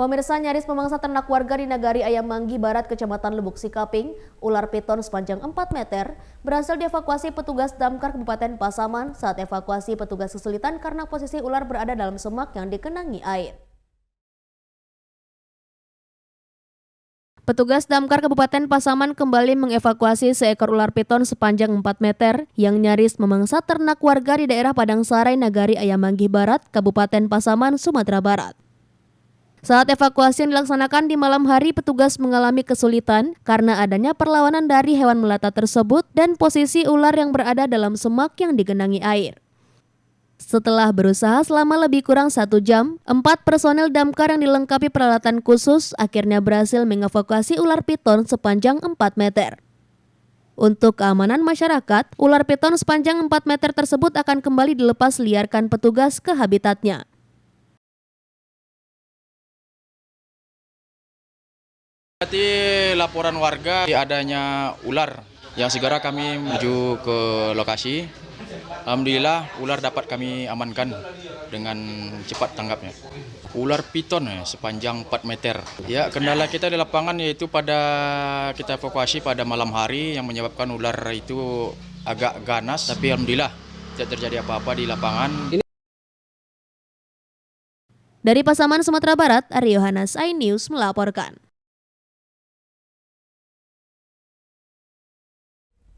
Pemirsa, nyaris memangsa ternak warga di Nagari Ayam Manggi Barat, Kecamatan Lubuk Sikaping. Ular piton sepanjang 4 meter berhasil dievakuasi petugas damkar Kabupaten Pasaman. Saat evakuasi, petugas kesulitan karena posisi ular berada dalam semak yang dikenangi air. Petugas damkar Kabupaten Pasaman kembali mengevakuasi seekor ular piton sepanjang 4 meter yang nyaris memangsa ternak warga di daerah Padang Sarai, Nagari Ayam Manggi Barat, Kabupaten Pasaman, Sumatera Barat. Saat evakuasi yang dilaksanakan di malam hari, petugas mengalami kesulitan karena adanya perlawanan dari hewan melata tersebut dan posisi ular yang berada dalam semak yang digenangi air. Setelah berusaha selama lebih kurang 1 jam, 4 personel damkar yang dilengkapi peralatan khusus akhirnya berhasil mengevakuasi ular piton sepanjang 4 meter. Untuk keamanan masyarakat, ular piton sepanjang 4 meter tersebut akan kembali dilepas liarkan petugas ke habitatnya. Berarti laporan warga adanya ular yang segera kami menuju ke lokasi. Alhamdulillah ular dapat kami amankan dengan cepat tanggapnya. Ular piton sepanjang 4 meter. Ya, kendala kita di lapangan yaitu kita evakuasi pada malam hari yang menyebabkan ular itu agak ganas, tapi alhamdulillah tidak terjadi apa-apa di lapangan. Dari Pasaman, Sumatera Barat, Aryo Hanas, iNews melaporkan.